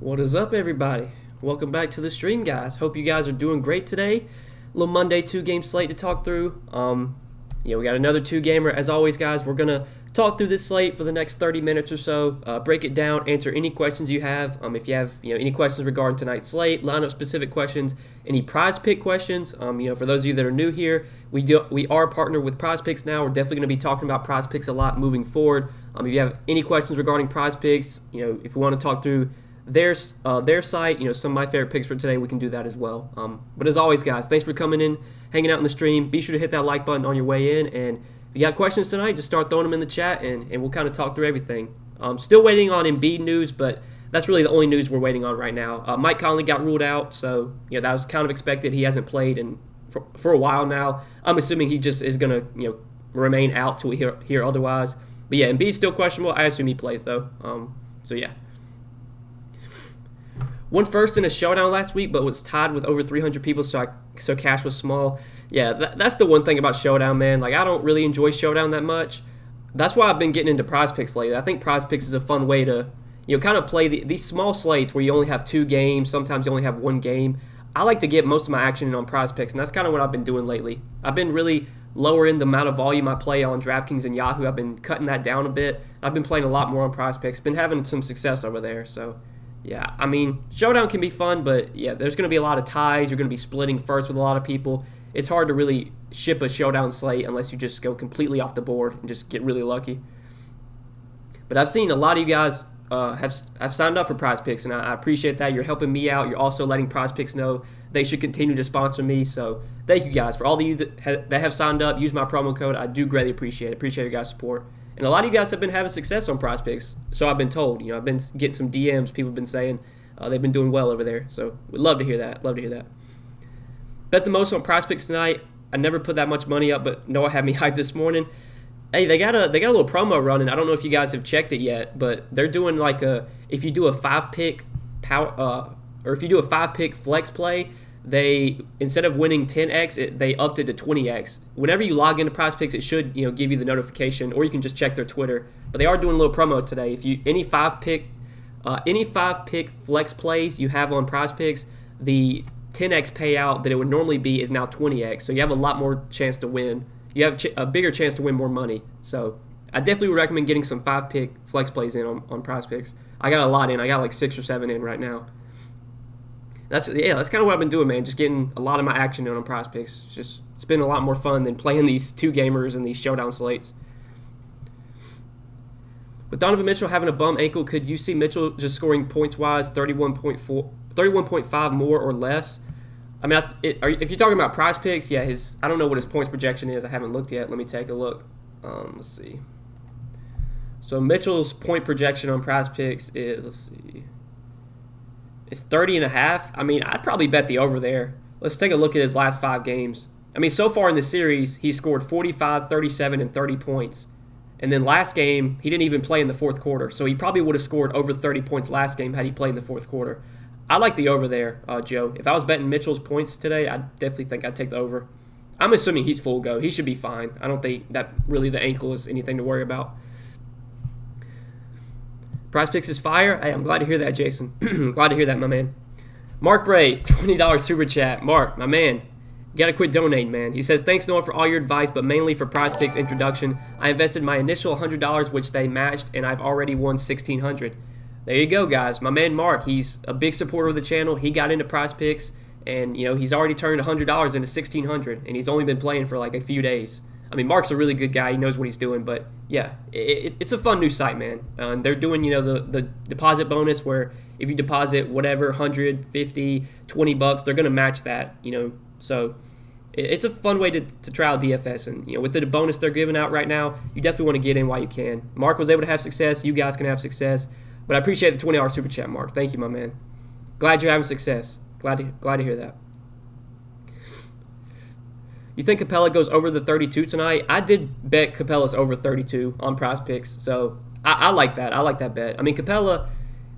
What is up, everybody? Welcome back to the stream, guys. Hope you guys are doing great today. Little Monday two-game slate to talk through. We got another two-gamer. As always, guys, we're gonna talk through this slate for the next 30 minutes or so. Break it down, answer any questions you have. If you have any questions regarding tonight's slate, lineup-specific questions, any prize pick questions. For those of you that are new here, we are partnered with PrizePicks now. We're definitely gonna be talking about PrizePicks a lot moving forward. If you have any questions regarding PrizePicks, if we want to talk through their site, some of my favorite picks for today, we can do that as well. But as always, guys, thanks for coming in, hanging out in the stream. Be sure to hit that like button on your way in, and if you got questions tonight, just start throwing them in the chat, and we'll kind of talk through everything. Still waiting on Embiid news, but that's really the only news we're waiting on right now. Mike Conley got ruled out, so that was kind of expected. He hasn't played for a while now. I'm assuming he just is going to remain out till we hear otherwise. But yeah, Embiid's still questionable. I assume he plays though. So yeah. Won first in a showdown last week, but was tied with over 300 people, so cash was small. Yeah, that's the one thing about showdown, man. Like, I don't really enjoy showdown that much. That's why I've been getting into PrizePicks lately. I think PrizePicks is a fun way to kind of play these small slates where you only have two games. Sometimes you only have one game. I like to get most of my action in on PrizePicks, and that's kind of what I've been doing lately. I've been really lowering the amount of volume I play on Draftkings and Yahoo. I've been cutting that down a bit. I've been playing a lot more on PrizePicks. Been having some success over there, so yeah, showdown can be fun, but yeah, there's going to be a lot of ties. You're going to be splitting first with a lot of people. It's hard to really ship a showdown slate unless you just go completely off the board and just get really lucky. But I've seen a lot of you guys have signed up for PrizePicks, and I appreciate that. You're helping me out. You're also letting PrizePicks know they should continue to sponsor me. So thank you guys. For all of you that have signed up, use my promo code. I do greatly appreciate it. Appreciate your guys' support. And a lot of you guys have been having success on PrizePicks, so I've been told. I've been getting some DMs. People have been saying they've been doing well over there. So we'd love to hear that. Love to hear that. Bet the most on PrizePicks tonight. I never put that much money up, but Noah had me hyped this morning. Hey, they got a little promo running. I don't know if you guys have checked it yet, but they're doing like if you do a 5-pick flex play, they, instead of winning 10x, they upped it to 20x. Whenever you log into PrizePicks, it should give you the notification, or you can just check their Twitter. But they are doing a little promo today. If you any 5-pick flex plays you have on PrizePicks, the 10x payout that it would normally be is now 20x. So you have a lot more chance to win. You have a bigger chance to win more money. So I definitely would recommend getting some 5-pick flex plays in on PrizePicks. I got a lot in. I got like 6 or 7 in right now. That's kind of what I've been doing, man. Just getting a lot of my action in on PrizePicks. It's been a lot more fun than playing these two gamers and these showdown slates. With Donovan Mitchell having a bum ankle, could you see Mitchell just scoring points-wise 31.5 more or less? If you're talking about PrizePicks, yeah, I don't know what his points projection is. I haven't looked yet. Let me take a look. Let's see. So Mitchell's point projection on PrizePicks is, it's 30.5. I'd probably bet the over there. Let's take a look at his last 5 games. So far in the series, he scored 45, 37, and 30 points. And then last game, he didn't even play in the fourth quarter. So he probably would have scored over 30 points last game had he played in the fourth quarter. I like the over there, Joe. If I was betting Mitchell's points today, I definitely think I'd take the over. I'm assuming he's full go. He should be fine. I don't think that really the ankle is anything to worry about. PrizePicks is fire. Hey, I'm glad to hear that, Jason. Glad to hear that, my man. Mark Bray, $20 super chat. Mark, my man, you got to quit donating, man. He says, thanks, Noah, for all your advice, but mainly for PrizePicks introduction. I invested my initial $100, which they matched, and I've already won $1,600. There you go, guys. My man Mark, he's a big supporter of the channel. He got into PrizePicks, and he's already turned $100 into $1,600, and he's only been playing for like a few days. Mark's a really good guy. He knows what he's doing, but yeah, it's a fun new site, man. They're doing, the deposit bonus where if you deposit whatever, 100, 50, 20 bucks, they're going to match that, So it's a fun way to try out DFS, and with the bonus they're giving out right now, you definitely want to get in while you can. Mark was able to have success. You guys can have success, but I appreciate the $20 super chat, Mark. Thank you, my man. Glad you're having success. Glad to hear that. You think Capella goes over the 32 tonight? I did bet Capella's over 32 on PrizePicks, so I like that. I like that bet. Capella,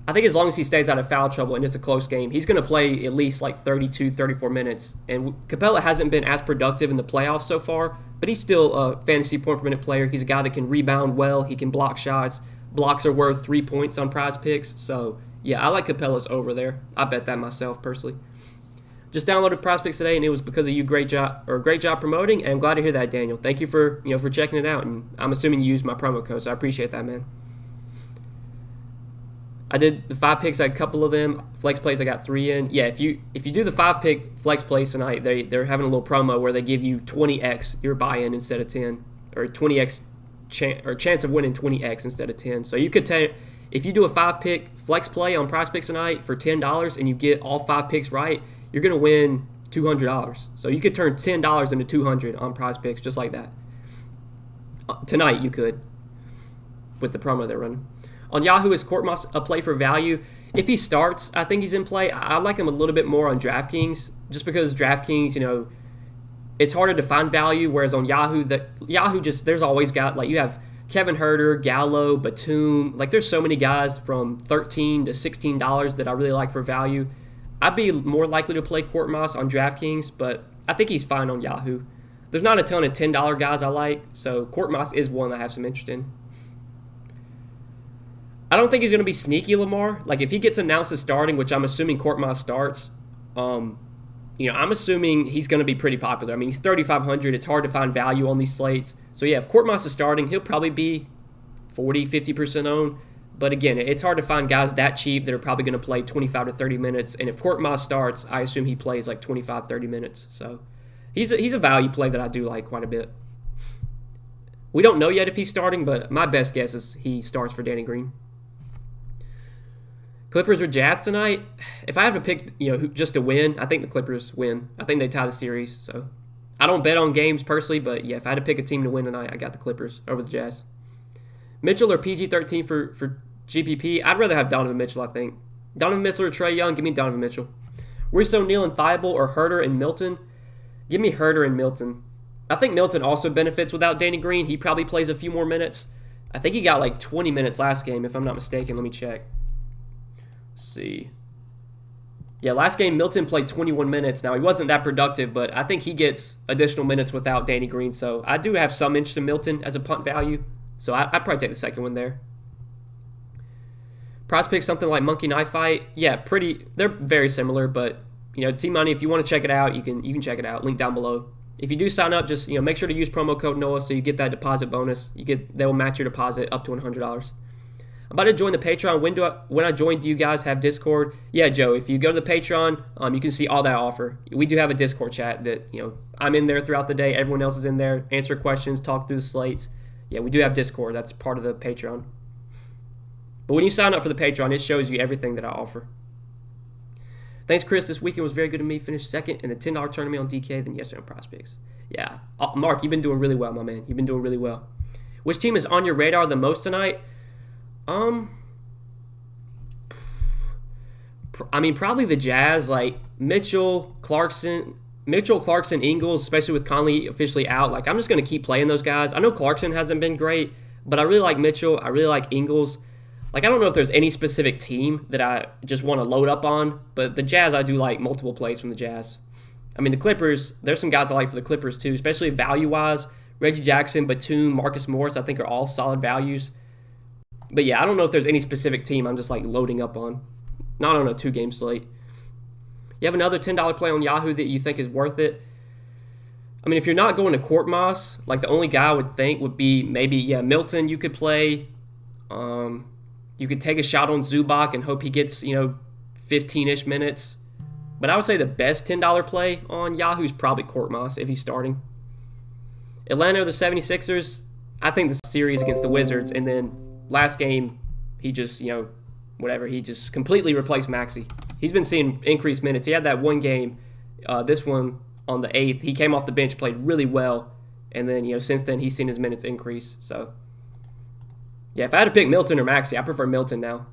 I think as long as he stays out of foul trouble and it's a close game, he's going to play at least like 32, 34 minutes. And Capella hasn't been as productive in the playoffs so far, but he's still a fantasy point per minute player. He's a guy that can rebound well. He can block shots. Blocks are worth 3 points on PrizePicks. So, Yeah, I like Capella's over there. I bet that myself personally. Just downloaded PrizePicks today, and it was because of you. Great job promoting. And I'm glad to hear that, Daniel. Thank you for for checking it out. And I'm assuming you used my promo code, so I appreciate that, man. I did the 5 picks. I had a couple of them. Flex plays, I got 3 in. Yeah, if you do the 5 pick flex plays tonight, they're having a little promo where they give you 20x your buy-in instead of 10, or 20x chance of winning 20x instead of 10. So you could take, if you do a 5 pick flex play on PrizePicks tonight for $10 and you get all 5 picks right, you're gonna win $200. So you could turn $10 into $200 on PrizePicks just like that. Tonight you could with the promo they're running. On Yahoo, is Korkmaz a play for value? If he starts, I think he's in play. I like him a little bit more on Draftkings, just because Draftkings, it's harder to find value, whereas on Yahoo, there's always got, like, you have Kevin Huerter, Gallo, Batum. Like, there's so many guys from $13 to $16 that I really like for value. I'd be more likely to play Korkmaz on Draftkings, but I think he's fine on Yahoo. There's not a ton of $10 guys I like, so Korkmaz is one I have some interest in. I don't think he's going to be sneaky, Lamar. Like, if he gets announced as starting, which I'm assuming Korkmaz starts, I'm assuming he's going to be pretty popular. I mean, he's 3,500. It's hard to find value on these slates. So, yeah, if Korkmaz is starting, he'll probably be 40, 50% owned. But, again, it's hard to find guys that cheap that are probably going to play 25 to 30 minutes. And if Korkmaz starts, I assume he plays like 25, 30 minutes. So, he's a value play that I do like quite a bit. We don't know yet if he's starting, but my best guess is he starts for Danny Green. Clippers or Jazz tonight? If I have to pick, just to win, I think the Clippers win. I think they tie the series. So I don't bet on games personally, but yeah, if I had to pick a team to win tonight, I got the Clippers over the Jazz. Mitchell or PG-13 for GPP? I'd rather have Donovan Mitchell, I think. Donovan Mitchell or Trae Young? Give me Donovan Mitchell. Royce O'Neal and Thibault or Huerter and Milton? Give me Huerter and Milton. I think Milton also benefits without Danny Green. He probably plays a few more minutes. I think he got like 20 minutes last game, if I'm not mistaken. Let me check. See. Yeah, last game Milton played 21 minutes. Now, he wasn't that productive, but I think he gets additional minutes without Danny Green. So I do have some interest in Milton as a punt value. So I'd probably take the second one there. PrizePicks, something like Monkey Knife Fight. Yeah, they're very similar, but T-Money, if you want to check it out, you can check it out. Link down below. If you do sign up, just make sure to use promo code Noah so you get that deposit bonus. They will match your deposit up to $100. I'm about to join the Patreon. When I join, do you guys have Discord? Yeah, Joe, if you go to the Patreon, you can see all that I offer. We do have a Discord chat that, I'm in there throughout the day. Everyone else is in there. Answer questions, talk through the slates. Yeah, we do have Discord. That's part of the Patreon. But when you sign up for the Patreon, it shows you everything that I offer. Thanks, Chris. This weekend was very good to me. Finished second in the $10 tournament on DK, then yesterday on PrizePicks. Yeah. Mark, you've been doing really well, my man. You've been doing really well. Which team is on your radar the most tonight? Probably the Jazz, like Mitchell, Clarkson, Ingles, especially with Conley officially out. Like, I'm just going to keep playing those guys. I know Clarkson hasn't been great, but I really like Mitchell. I really like Ingles. Like, I don't know if there's any specific team that I just want to load up on, but the Jazz, I do like multiple plays from the Jazz. I mean, the Clippers, there's some guys I like for the Clippers too, especially value-wise. Reggie Jackson, Batum, Marcus Morris, I think are all solid values. But yeah, I don't know if there's any specific team I'm just like loading up on. Not on a 2-game slate. You have another $10 play on Yahoo that you think is worth it? I mean, if you're not going to Korkmaz, like the only guy I would think would be maybe, Milton you could play. You could take a shot on Zubac and hope he gets, 15-ish minutes. But I would say the best $10 play on Yahoo is probably Korkmaz if he's starting. Atlanta or the 76ers, I think the series against the Wizards, and then last game, he just, he just completely replaced Maxey. He's been seeing increased minutes. He had that one game, this one on the 8th. He came off the bench, played really well, and then, since then, he's seen his minutes increase. So, yeah, if I had to pick Milton or Maxey, I prefer Milton now.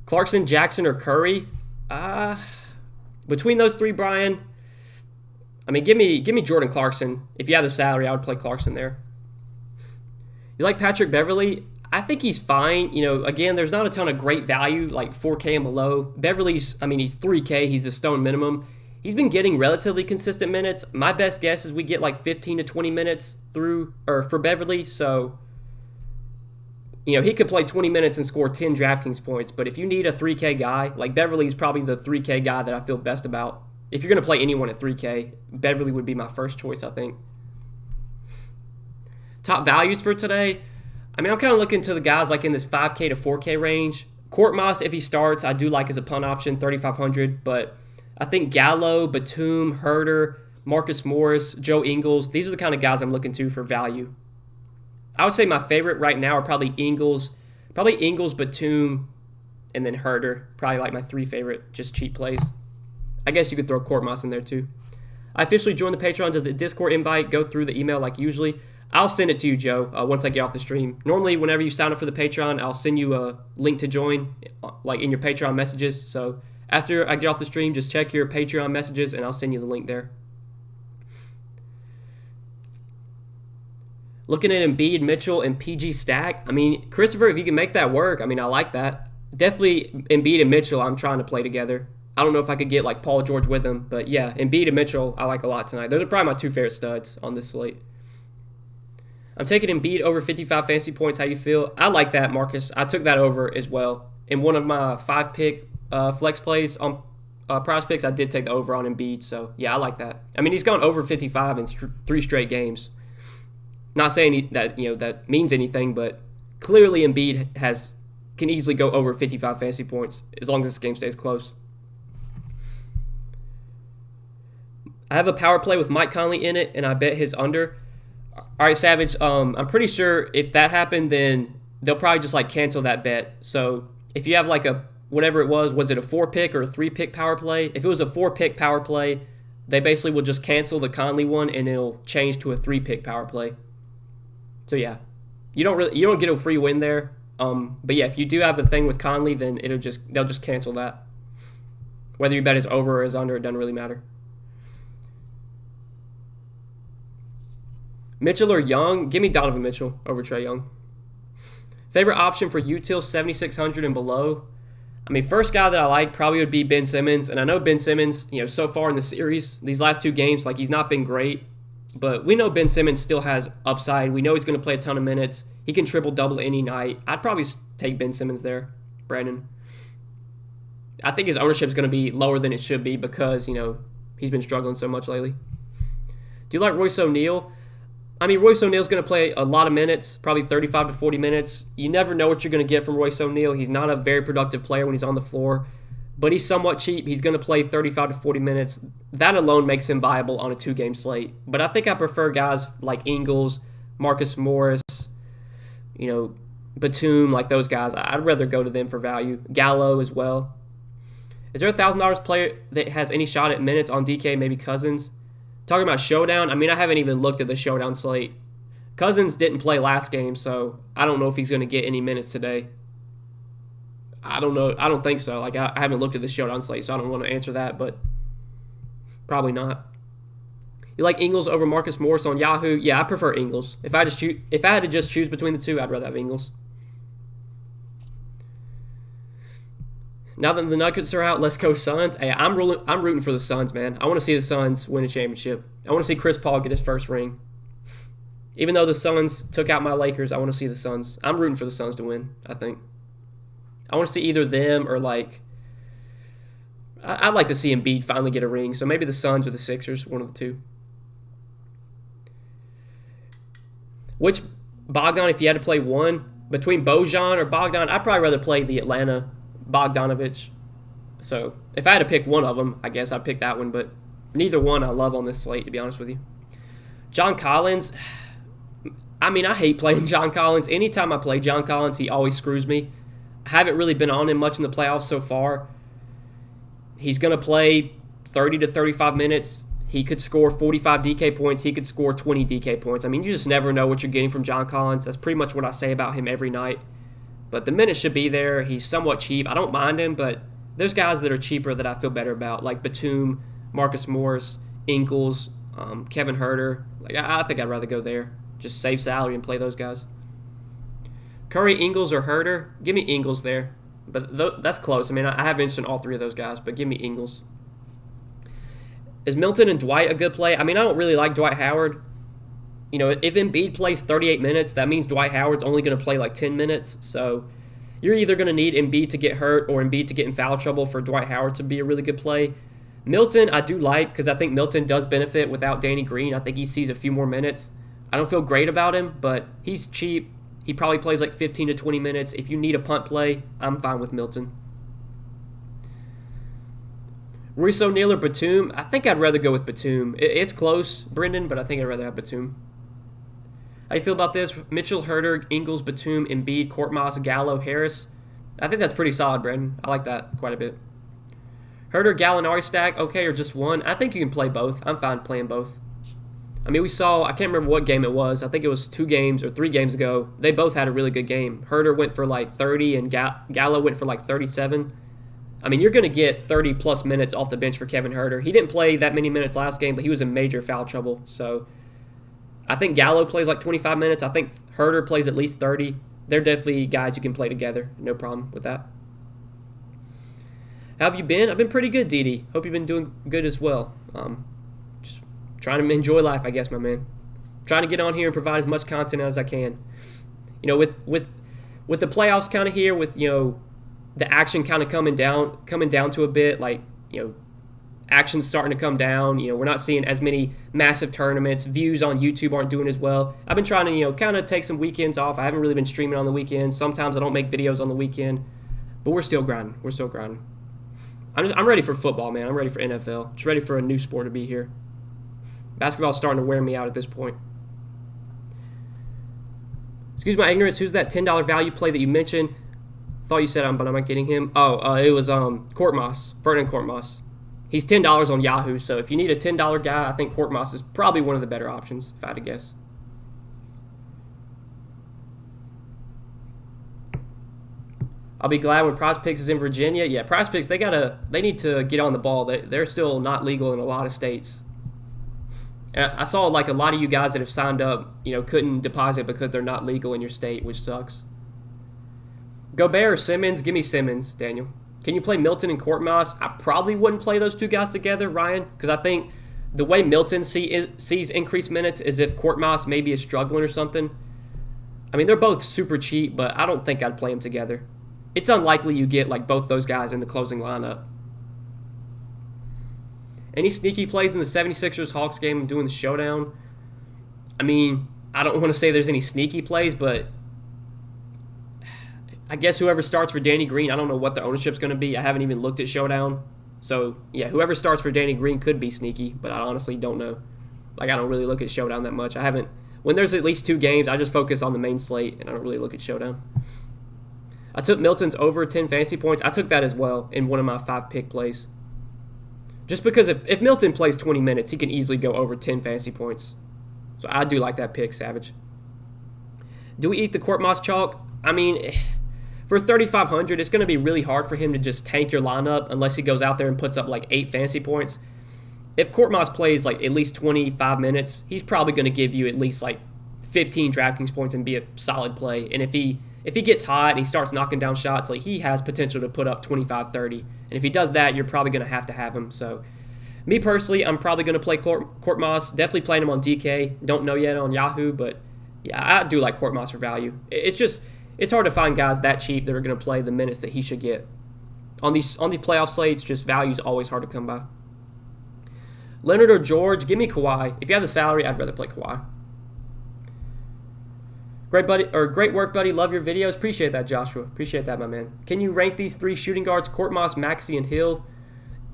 Clarkson, Jackson, or Curry? Between those three, Brian, I mean, give me Jordan Clarkson. If you have the salary, I would play Clarkson there. You like Patrick Beverley? I think he's fine. Again, there's not a ton of great value, like 4K and below. Beverley's, he's 3K. He's the stone minimum. He's been getting relatively consistent minutes. My best guess is we get like 15 to 20 minutes for Beverly. So, he could play 20 minutes and score 10 DraftKings points. But if you need a 3K guy, like Beverly's probably the 3K guy that I feel best about. If you're going to play anyone at 3K, Beverly would be my first choice, I think. Top values for today. I'm kind of looking to the guys like in this 5K to 4K range. Court Moss, if he starts, I do like as a punt option, 3,500. But I think Gallo, Batum, Herter, Marcus Morris, Joe Ingles, these are the kind of guys I'm looking to for value. I would say my favorite right now are probably Ingles, Batum, and then Herter. Probably like my 3 favorite, just cheap plays. I guess you could throw Court Moss in there too. I officially joined the Patreon. Does the Discord invite go through the email like usually? I'll send it to you, Joe, once I get off the stream. Normally, whenever you sign up for the Patreon, I'll send you a link to join, like in your Patreon messages. So after I get off the stream, just check your Patreon messages, and I'll send you the link there. Looking at Embiid, Mitchell, and PG stack. Christopher, if you can make that work, I like that. Definitely Embiid and Mitchell I'm trying to play together. I don't know if I could get like Paul George with them, but yeah, Embiid and Mitchell I like a lot tonight. Those are probably my 2 favorite studs on this slate. I'm taking Embiid over 55 fantasy points. How you feel? I like that, Marcus. I took that over as well. In one of my 5-pick flex plays on PrizePicks, I did take the over on Embiid. So, yeah, I like that. He's gone over 55 in 3 straight games. Not saying that that means anything, but clearly Embiid can easily go over 55 fantasy points as long as this game stays close. I have a power play with Mike Conley in it, and I bet his under. All right, Savage, I'm pretty sure if that happened, then they'll probably just like cancel that bet. So if you have like whatever it was it a 4-pick or a 3-pick power play? If it was a 4-pick power play, they basically will just cancel the Conley one and it'll change to a 3-pick power play. So yeah, you don't get a free win there. But yeah, if you do have the thing with Conley, then they'll just cancel that. Whether you bet his over or his under, it doesn't really matter. Mitchell or Young? Give me Donovan Mitchell over Trae Young. Favorite option for util 7,600 and below? First guy that I like probably would be Ben Simmons. And I know Ben Simmons, so far in the series, these last 2 games, like he's not been great. But we know Ben Simmons still has upside. We know he's going to play a ton of minutes. He can triple-double any night. I'd probably take Ben Simmons there, Brandon. I think his ownership is going to be lower than it should be because, he's been struggling so much lately. Do you like Royce O'Neal? Royce O'Neal's going to play a lot of minutes, probably 35 to 40 minutes. You never know what you're going to get from Royce O'Neal. He's not a very productive player when he's on the floor, but he's somewhat cheap. He's going to play 35 to 40 minutes. That alone makes him viable on a 2-game slate. But I think I prefer guys like Ingles, Marcus Morris, Batum, like those guys. I'd rather go to them for value. Gallo as well. Is there a $1,000 player that has any shot at minutes on DK, maybe Cousins? Talking about showdown, I haven't even looked at the showdown slate. Cousins didn't play last game, so I don't know if he's going to get any minutes today. I don't know. I don't think so. Like I haven't looked at the showdown slate, so I don't want to answer that, but probably not. You like Ingles over Marcus Morris on Yahoo? Yeah, I prefer Ingles. If I had to just choose between the 2, I'd rather have Ingles. Now that the Nuggets are out, let's go Suns. Hey, I'm rooting for the Suns, man. I want to see the Suns win a championship. I want to see Chris Paul get his first ring. Even though the Suns took out my Lakers, I want to see the Suns. I'm rooting for the Suns to win, I think. I want to see either them or I'd like to see Embiid finally get a ring. So maybe the Suns or the Sixers, one of the 2. Which Bogdan, if you had to play one, between Bojan or Bogdan, I'd probably rather play the Atlanta Bogdanovich. So if I had to pick one of them, I guess I'd pick that one, but neither one I love on this slate, to be honest with you. John Collins, I hate playing John Collins. Anytime I play John Collins, he always screws me. I haven't really been on him much in the playoffs so far. He's going to play 30 to 35 minutes. He could score 45 DK points. He could score 20 DK points. You just never know what you're getting from John Collins. That's pretty much what I say about him every night. But the minutes should be there. He's somewhat cheap. I don't mind him, but there's guys that are cheaper that I feel better about, like Batum, Marcus Morris, Ingles, Kevin Herter. I think I'd rather go there. Just save salary and play those guys. Curry, Ingles, or Herter? Give me Ingles there. But that's close. I have interest in all 3 of those guys, but give me Ingles. Is Milton and Dwight a good play? I mean, I don't really like Dwight Howard. You know, if Embiid plays 38 minutes, that means Dwight Howard's only going to play like 10 minutes. So you're either going to need Embiid to get hurt or Embiid to get in foul trouble for Dwight Howard to be a really good play. Milton, I do like because I think Milton does benefit without Danny Green. I think he sees a few more minutes. I don't feel great about him, but he's cheap. He probably plays like 15 to 20 minutes. If you need a punt play, I'm fine with Milton. Royce O'Neal or Batum? I think I'd rather go with Batum. It's close, Brendan, but I think I'd rather have Batum. How you feel about this? Mitchell, Herter, Ingles, Batum, Embiid, Korkmaz, Gallo, Harris. I think that's pretty solid, Brendan. I like that quite a bit. Herter, Gallinari stack, okay, or just one? I think you can play both. I'm fine playing both. I mean, we saw, I can't remember what game it was. I think it was 2 games or 3 games ago. They both had a really good game. Herter went for like 30 and Gallo went for like 37. I mean, you're going to get 30-plus minutes off the bench for Kevin Herter. He didn't play that many minutes last game, but he was in major foul trouble. So I think Gallo plays like 25 minutes. I think Herter plays at least 30. They're definitely guys you can play together. No problem with that. How have you been? I've been pretty good, Didi. Hope you've been doing good as well. Just trying to enjoy life, I guess, my man. Trying to get on here and provide as much content as I can. You know, with the playoffs kind of here, with, you know, the action kind of coming down to a bit, like, you know, action's starting to come down. You know, we're not seeing as many massive tournaments. Views on YouTube aren't doing as well. I've been trying to, you know, kind of take some weekends off. I haven't really been streaming on the weekend. Sometimes I don't make videos on the weekend, but we're still grinding. I'm ready for football, man. I'm ready for NFL. Just ready for a new sport to be here. Basketball's starting to wear me out at this point. Excuse my ignorance. Who's that $10 value play that you mentioned? Thought you said but I'm not getting him. It was Korkmaz, Ferdinand Korkmaz. He's $10 on Yahoo, so if you need a $10 guy, I think Korkmaz is probably one of the better options, if I had to guess. I'll be glad when PrizePicks is in Virginia. Yeah, PrizePicks, they need to get on the ball. They're still not legal in a lot of states. And I saw like a lot of you guys that have signed up, you know, couldn't deposit because they're not legal in your state, which sucks. Gobert or Simmons? Give me Simmons, Daniel. Can you play Milton and Korkmaz? I probably wouldn't play those two guys together, Ryan, because I think the way Milton sees increased minutes is if Korkmaz maybe is struggling or something. I mean, they're both super cheap, but I don't think I'd play them together. It's unlikely you get like both those guys in the closing lineup. Any sneaky plays in the 76ers-Hawks game doing the showdown? I mean, I don't want to say there's any sneaky plays, but I guess whoever starts for Danny Green, I don't know what the ownership's going to be. I haven't even looked at Showdown. So, yeah, whoever starts for Danny Green could be sneaky, but I honestly don't know. Like, I don't really look at Showdown that much. When there's at least 2 games, I just focus on the main slate, and I don't really look at Showdown. I took Milton's over 10 fantasy points. I took that as well in one of my 5-pick plays. Just because if Milton plays 20 minutes, he can easily go over 10 fantasy points. So I do like that pick, Savage. Do we eat the Korkmaz chalk? I mean, for 3,500, it's going to be really hard for him to just tank your lineup unless he goes out there and puts up like 8 fantasy points. If Korkmaz plays like at least 25 minutes, he's probably going to give you at least like 15 DraftKings points and be a solid play. And if he gets hot and he starts knocking down shots, like he has potential to put up 25, 30. And if he does that, you're probably going to have him. So me personally, I'm probably going to play Korkmaz. Definitely playing him on DK. Don't know yet on Yahoo, but yeah, I do like Korkmaz for value. It's hard to find guys that cheap that are going to play the minutes that he should get. On these playoff slates, just value's always hard to come by. Leonard or George? Give me Kawhi. If you have the salary, I'd rather play Kawhi. Great work, buddy. Love your videos. Appreciate that, Joshua. Appreciate that, my man. Can you rank these 3 shooting guards, Korkmaz, Maxey, and Hill?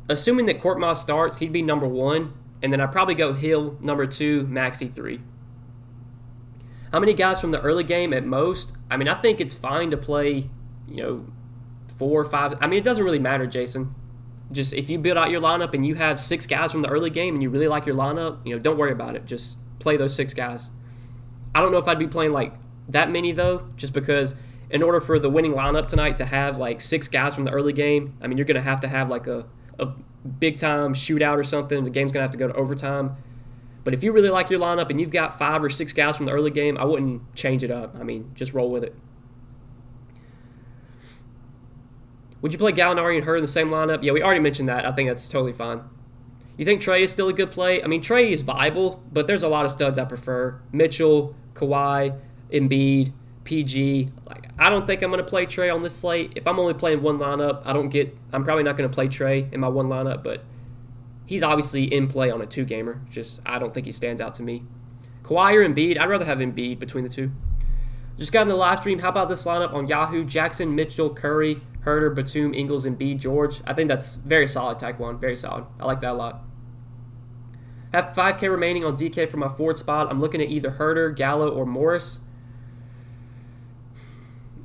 Assuming that Korkmaz starts, he'd be number 1, and then I'd probably go Hill number 2, Maxey 3. How many guys from the early game at most? I mean, I think it's fine to play, 4 or 5. I mean, it doesn't really matter, Jason. Just if you build out your lineup and you have 6 guys from the early game and you really like your lineup, don't worry about it. Just play those 6 guys. I don't know if I'd be playing like that many though, just because in order for the winning lineup tonight to have like 6 guys from the early game, I mean, you're going to have like a big time shootout or something. The game's going to have to go to overtime. But if you really like your lineup and you've got 5 or 6 guys from the early game, I wouldn't change it up. I mean, just roll with it. Would you play Gallinari and Hurd in the same lineup? Yeah, we already mentioned that. I think that's totally fine. You think Trey is still a good play? I mean, Trey is viable, but there's a lot of studs I prefer. Mitchell, Kawhi, Embiid, PG. Like, I don't think I'm going to play Trey on this slate. If I'm only playing one lineup, I'm probably not going to play Trey in my one lineup, but he's obviously in play on a two-gamer. Just, I don't think he stands out to me. Kawhi or Embiid? I'd rather have Embiid between the two. Just got in the live stream. How about this lineup on Yahoo? Jackson, Mitchell, Curry, Herter, Batum, Ingles, Embiid, George. I think that's very solid, Taekwon. Very solid. I like that a lot. Have 5K remaining on DK for my forward spot. I'm looking at either Herter, Gallo, or Morris.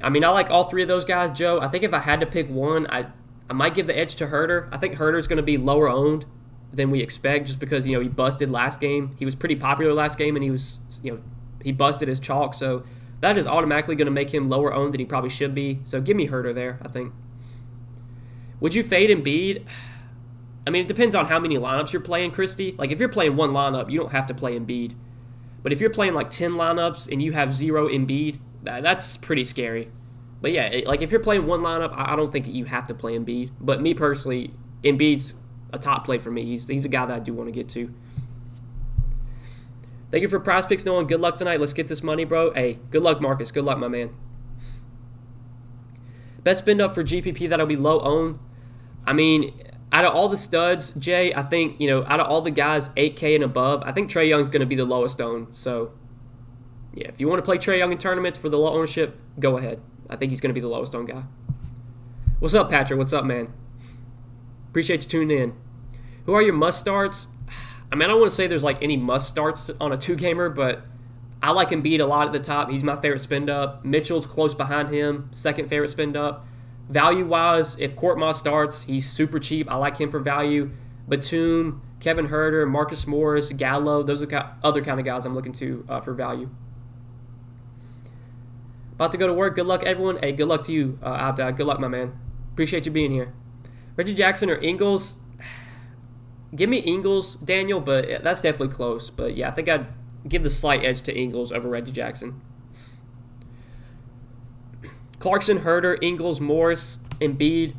I mean, I like all three of those guys, Joe. I think if I had to pick one, I might give the edge to Herter. I think Herter's going to be lower owned than we expect just because, he busted last game. He was pretty popular last game, and he busted his chalk. So that is automatically going to make him lower owned than he probably should be. So give me Herter there, I think. Would you fade Embiid? I mean, it depends on how many lineups you're playing, Christy. Like, if you're playing one lineup, you don't have to play Embiid. But if you're playing, 10 lineups and you have 0 Embiid, that's pretty scary. But, yeah, if you're playing one lineup, I don't think you have to play Embiid. But me personally, Embiid's a top play for me. He's a guy that I do want to get to. Thank you for PrizePicks, Nolan. Good luck tonight. Let's get this money, bro. Hey, good luck, Marcus. Good luck, my man. Best spend up for GPP that'll be low owned. I mean, out of all the studs, Jay, I think, out of all the guys 8K and above, I think Trae Young's going to be the lowest owned. So, yeah, if you want to play Trae Young in tournaments for the low ownership, go ahead. I think he's going to be the lowest owned guy. What's up, Patrick? What's up, man? Appreciate you tuning in. Who are your must starts? I mean, I don't want to say there's any must starts on a two-gamer, but I like Embiid a lot at the top. He's my favorite spend up. Mitchell's close behind him, second favorite spend up. Value-wise, if Korkmaz starts, he's super cheap. I like him for value. Batum, Kevin Herter, Marcus Morris, Gallo, those are the other kind of guys I'm looking to for value. About to go to work. Good luck, everyone. Hey, good luck to you, Abdad. Good luck, my man. Appreciate you being here. Reggie Jackson or Ingles? Give me Ingles, Daniel, but that's definitely close. But, yeah, I think I'd give the slight edge to Ingles over Reggie Jackson. Clarkson, Herter, Ingles, Morris, Embiid,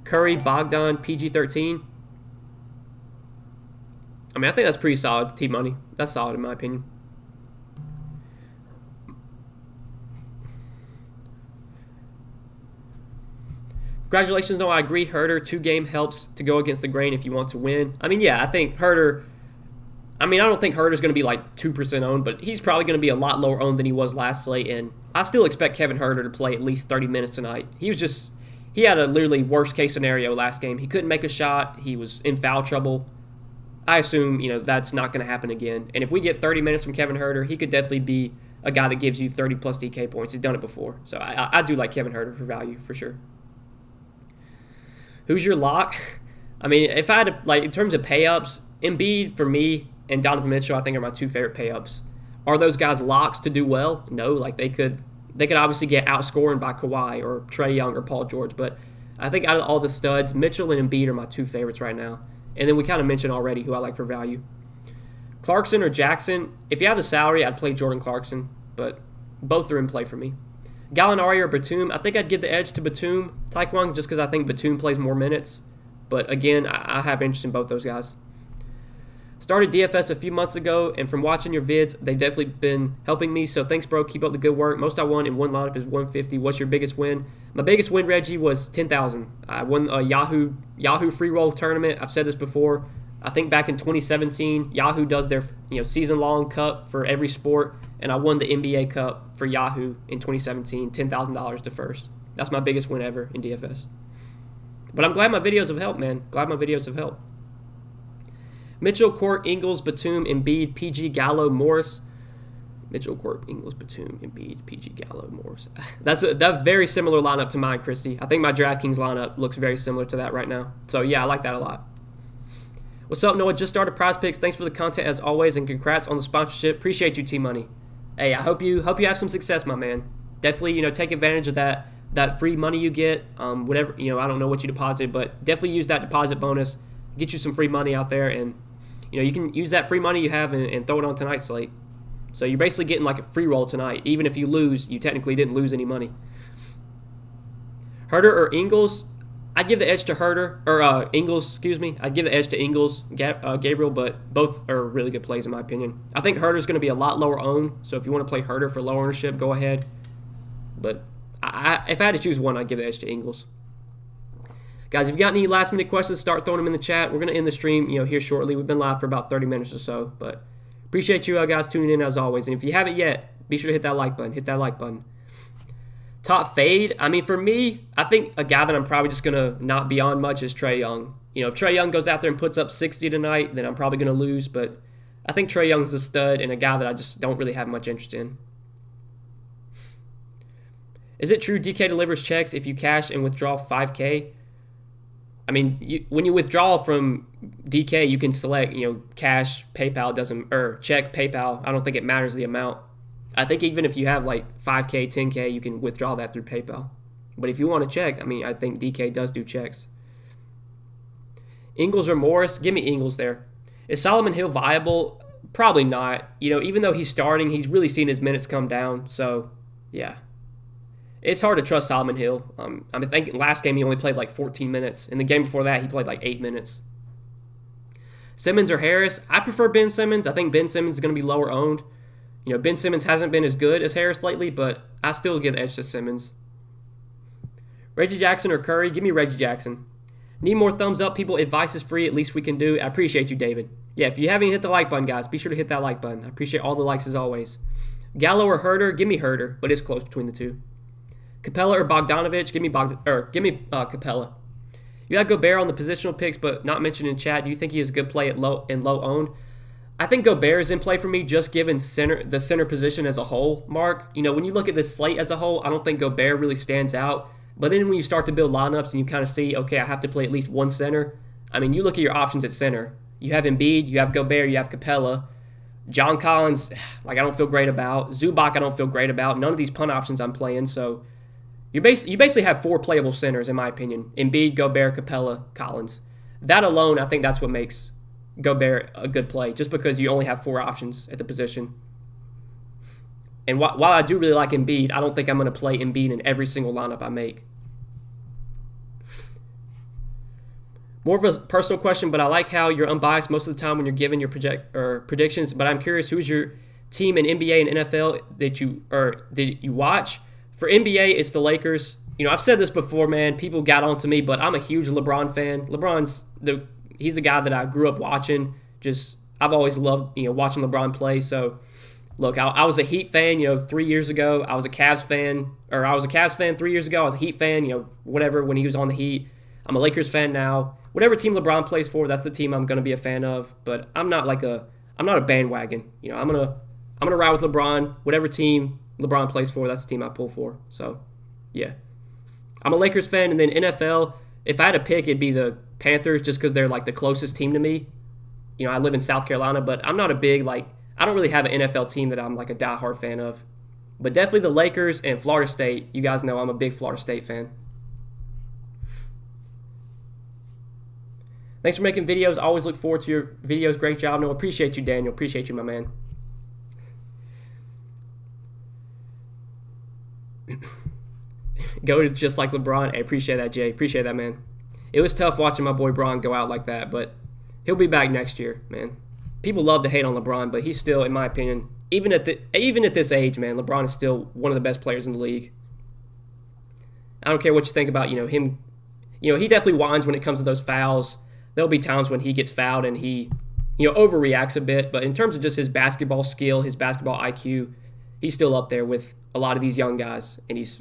Curry, Bogdan, PG-13. I mean, I think that's pretty solid, T-Money. That's solid in my opinion. Congratulations, no, I agree. Herter, 2-game helps to go against the grain if you want to win. I mean, yeah, I think Herter, I don't think Herter's going to be 2% owned, but he's probably going to be a lot lower owned than he was last slate, and I still expect Kevin Herter to play at least 30 minutes tonight. He had a literally worst case scenario last game. He couldn't make a shot. He was in foul trouble. I assume, that's not going to happen again. And if we get 30 minutes from Kevin Herter, he could definitely be a guy that gives you 30 plus DK points. He's done it before. So I do like Kevin Herter for value for sure. Who's your lock? I mean, if I had to, in terms of pay-ups, Embiid for me and Donovan Mitchell, I think, are my two favorite pay-ups. Are those guys locks to do well? No, they could obviously get outscored by Kawhi or Trae Young or Paul George, but I think out of all the studs, Mitchell and Embiid are my two favorites right now. And then we kind of mentioned already who I like for value. Clarkson or Jackson, if you have the salary, I'd play Jordan Clarkson, but both are in play for me. Gallinari or Batum, I think I'd give the edge to Batum, Taekwon, just because I think Batum plays more minutes. But again, I have interest in both those guys. Started DFS a few months ago, and from watching your vids, they've definitely been helping me. So thanks, bro. Keep up the good work. Most I won in one lineup is 150. What's your biggest win? My biggest win, Reggie, was 10,000. I won a Yahoo free roll tournament. I've said this before. I think back in 2017, Yahoo does their season-long cup for every sport, and I won the NBA Cup for Yahoo in 2017, $10,000 to first. That's my biggest win ever in DFS. But I'm glad my videos have helped, man. Glad my videos have helped. Mitchell, Court, Ingles, Batum, Embiid, PG, Gallo, Morris. Mitchell, Court, Ingles, Batum, Embiid, PG, Gallo, Morris. That's a very similar lineup to mine, Christy. I think my DraftKings lineup looks very similar to that right now. So, yeah, I like that a lot. What's up, Noah? Just started PrizePicks. Thanks for the content as always, and congrats on the sponsorship. Appreciate you, T-Money. Hey, I hope you have some success, my man. Definitely, take advantage of that free money you get. Whatever, I don't know what you deposit, but definitely use that deposit bonus. Get you some free money out there, and you can use that free money you have and throw it on tonight's slate. So you're basically getting a free roll tonight. Even if you lose, you technically didn't lose any money. Herter or Ingles? I'd give the edge to Herter, or Ingles, excuse me. I'd give the edge to Ingles, Gabriel, but both are really good plays in my opinion. I think Herter's going to be a lot lower owned, so if you want to play Herter for low ownership, go ahead. But if I had to choose one, I'd give the edge to Ingles. Guys, if you got any last-minute questions, start throwing them in the chat. We're going to end the stream here shortly. We've been live for about 30 minutes or so, but appreciate you guys tuning in as always. And if you haven't yet, be sure to hit that like button. Hit that like button. Top fade, I mean, for me, I think a guy that I'm probably just going to not be on much is Trae Young. If Trae Young goes out there and puts up 60 tonight, then I'm probably going to lose, but I think Trae Young's a stud and a guy that I just don't really have much interest in. Is it true DK delivers checks if you cash and withdraw 5K? I mean, when you withdraw from DK, you can select, cash, PayPal doesn't, or check, PayPal. I don't think it matters the amount. I think even if you have like 5K, 10K, you can withdraw that through PayPal. But if you want to check, I mean, I think DK does do checks. Ingles or Morris? Give me Ingles there. Is Solomon Hill viable? Probably not. Even though he's starting, he's really seen his minutes come down. So, yeah. It's hard to trust Solomon Hill. I think last game he only played like 14 minutes. In the game before that, he played like 8 minutes. Simmons or Harris? I prefer Ben Simmons. I think Ben Simmons is going to be lower owned. Ben Simmons hasn't been as good as Harris lately, but I still give the edge to Simmons. Reggie Jackson or Curry? Give me Reggie Jackson. Need more thumbs up, people. Advice is free. At least we can do. I appreciate you, David. Yeah, if you haven't hit the like button, guys, be sure to hit that like button. I appreciate all the likes as always. Gallo or Herter? Give me Herter, but it's close between the two. Capella or Bogdanovich? Give me Capella. You got Gobert on the positional picks, but not mentioned in chat. Do you think he is a good play at low owned? I think Gobert is in play for me, just given the center position as a whole. Mark, when you look at this slate as a whole, I don't think Gobert really stands out. But then when you start to build lineups and you kind of see, okay, I have to play at least one center. I mean, you look at your options at center. You have Embiid, you have Gobert, you have Capella. John Collins, I don't feel great about. Zubac, I don't feel great about. None of these punt options I'm playing, so you basically have 4 playable centers, in my opinion. Embiid, Gobert, Capella, Collins. That alone, I think that's what makes Gobert a good play, just because you only have 4 options at the position. And while I do really like Embiid, I don't think I'm going to play Embiid in every single lineup I make. More of a personal question, but I like how you're unbiased most of the time when you're giving your predictions. But I'm curious, who's your team in NBA and NFL that you watch? For NBA, it's the Lakers. I've said this before, man. People got on to me, but I'm a huge LeBron fan. He's the guy that I grew up watching. I've always loved, watching LeBron play. So, look, I was a Heat fan, 3 years ago. I was a Cavs fan 3 years ago. I was a Heat fan, whatever, when he was on the Heat. I'm a Lakers fan now. Whatever team LeBron plays for, that's the team I'm going to be a fan of. But I'm not a bandwagon. I'm gonna ride with LeBron. Whatever team LeBron plays for, that's the team I pull for. So, yeah. I'm a Lakers fan, and then NFL, if I had to pick, it'd be the Panthers, just because they're like the closest team to me. I live in South Carolina, but I'm not a big, I don't really have an NFL team that I'm like a diehard fan of. But definitely the Lakers and Florida State. You guys know I'm a big Florida State fan. Thanks for making videos. Always look forward to your videos. Great job. No, appreciate you, Daniel. Appreciate you, my man. Go to just like LeBron. I appreciate that, Jay. Appreciate that, man. It was tough watching my boy Bron go out like that, but he'll be back next year, man. People love to hate on LeBron, but he's still, in my opinion, even at this age, man, LeBron is still one of the best players in the league. I don't care what you think about, him. He definitely whines when it comes to those fouls. There'll be times when he gets fouled and he, overreacts a bit. But in terms of just his basketball skill, his basketball IQ, he's still up there with a lot of these young guys. And he's,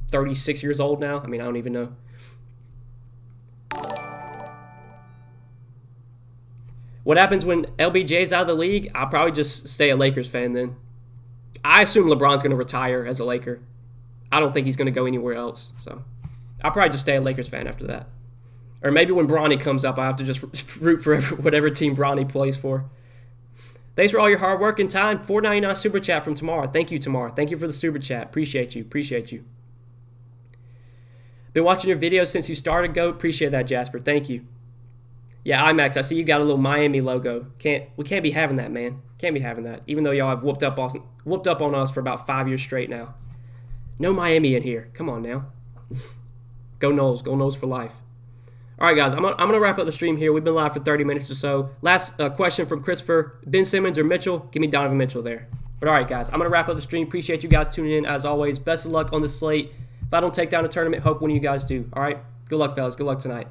36 years old now? I mean, I don't even know. What happens when LBJ's out of the league? I'll probably just stay a Lakers fan then. I assume LeBron's going to retire as a Laker. I don't think he's going to go anywhere else. So I'll probably just stay a Lakers fan after that. Or maybe when Bronny comes up, I have to just root for whatever team Bronny plays for. Thanks for all your hard work and time. $4.99 super chat from Tamar. Thank you, Tamar. Thank you for the super chat. Appreciate you. Been watching your videos since you started, GOAT. Appreciate that, Jasper. Thank you. Yeah, IMAX, I see you got a little Miami logo. We can't be having that, man. Can't be having that. Even though y'all have whooped up on us for about 5 years straight now. No Miami in here. Come on now. Go Noles. Go Noles for life. All right, guys, I'm gonna wrap up the stream here. We've been live for 30 minutes or so. Last question from Christopher: Ben Simmons or Mitchell? Give me Donovan Mitchell there. But all right, guys, I'm gonna wrap up the stream. Appreciate you guys tuning in as always. Best of luck on the slate. If I don't take down a tournament, hope one of you guys do. All right, good luck, fellas. Good luck tonight.